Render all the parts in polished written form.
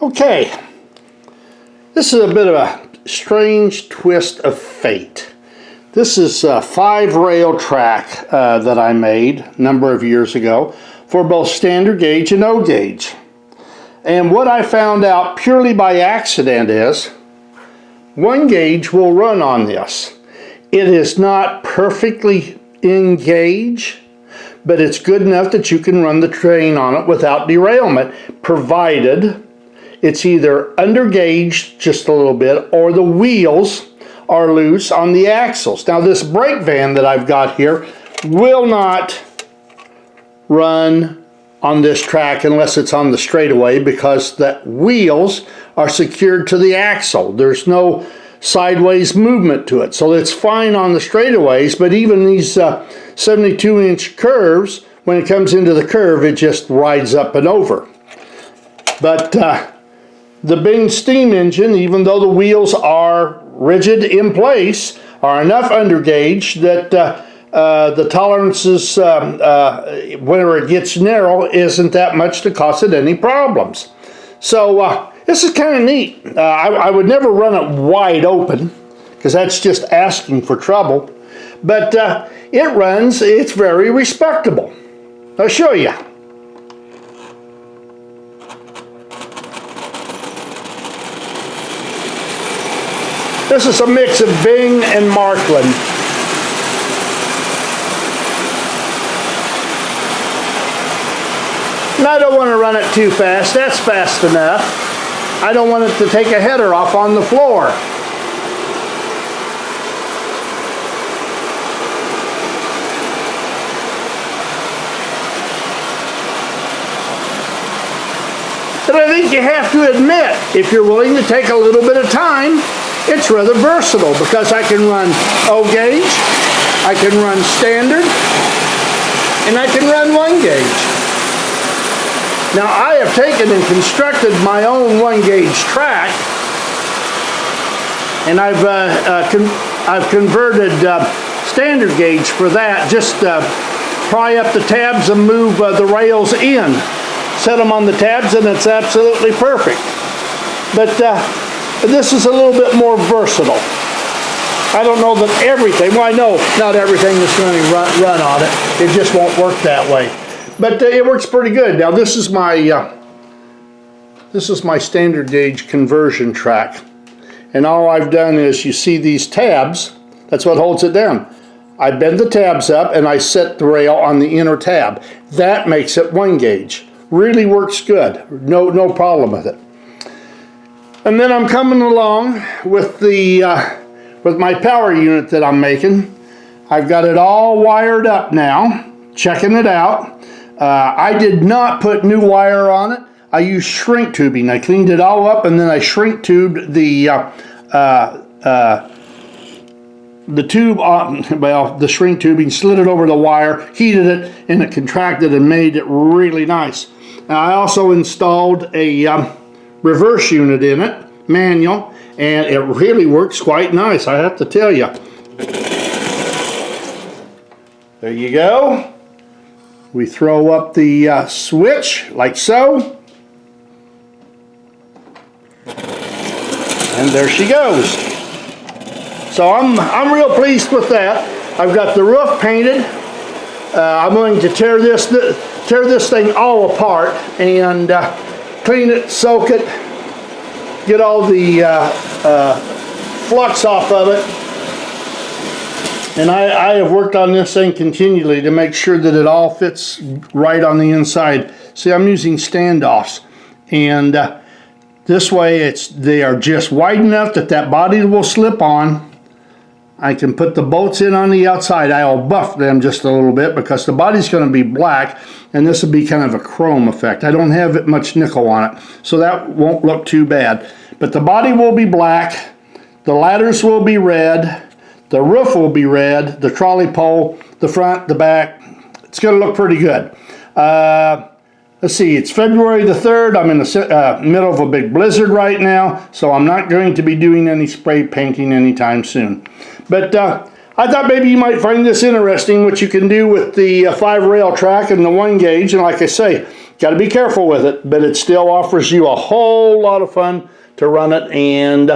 Okay, this is a bit of a strange twist of fate. This is a 5-rail track that I made a number of years ago for both standard gauge and O gauge. And what I found out purely by accident is 1 gauge will run on this. It is not perfectly in gauge, but it's good enough that you can run the train on it without derailment, provided it's either undergauged just a little bit or the wheels are loose on the axles. Now this brake van that I've got here will not run on this track unless it's on the straightaway, because the wheels are secured to the axle. There's no sideways movement to it, so it's fine on the straightaways, but even these 72-inch curves, when it comes into the curve, it just rides up and over. But the Bing steam engine, even though the wheels are rigid in place, are enough undergauge that the tolerances, whenever it gets narrow, isn't that much to cause it any problems. So this is kind of neat. I would never run it wide open, because that's just asking for trouble. But it runs, it's very respectable. I'll show you. This is a mix of Bing and Markland. And I don't want to run it too fast. That's fast enough. I don't want it to take a header off on the floor. But I think you have to admit, if you're willing to take a little bit of time, it's rather versatile, because I can run O gauge, I can run standard, and I can run 1 gauge. Now I have taken and constructed my own 1 gauge track, and I've converted standard gauge for that. Just pry up the tabs and move the rails in. Set them on the tabs and it's absolutely perfect. But this is a little bit more versatile. I don't know that everything, well, I know not everything is going to run on it. It just won't work that way. But it works pretty good. Now this is my standard gauge conversion track. And all I've done is, you see these tabs, that's what holds it down. I bend the tabs up and I set the rail on the inner tab. That makes it 1 gauge. Really works good. No problem with it. And then I'm coming along with the with my power unit that I'm making. I've got it all wired up now, checking it out. I did not put new wire on it. I used shrink tubing. I cleaned it all up and then I shrink tubed the tube on, well, the shrink tubing, slid it over the wire, heated it, and it contracted and made it really nice. Now, I also installed a reverse unit in it, manual, and it really works quite nice, I have to tell you. There you go. We throw up the switch like so, and there she goes. So I'm real pleased with that. I've got the roof painted. I'm going to tear this thing all apart and clean it, soak it, get all the flux off of it. And I have worked on this thing continually to make sure that it all fits right on the inside. See, I'm using standoffs, and this way they are just wide enough that body will slip on. I can put the bolts in on the outside. I'll buff them just a little bit because the body's going to be black, and this will be kind of a chrome effect. I don't have much nickel on it, so that won't look too bad. But the body will be black, the ladders will be red, the roof will be red, the trolley pole, the front, the back. It's going to look pretty good. Let's see, it's February the 3rd. I'm in the middle of a big blizzard right now, so I'm not going to be doing any spray painting anytime soon. But I thought maybe you might find this interesting, what you can do with the 5-rail track and the 1 gauge. And like I say, Got to be careful with it, but it still offers you a whole lot of fun to run it. And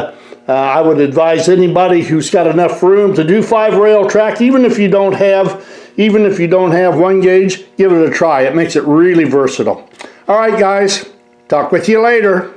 I would advise anybody who's got enough room to do 5-rail track, even if you don't have 1 gauge, give it a try. It makes it really versatile. All right, guys, talk with you later.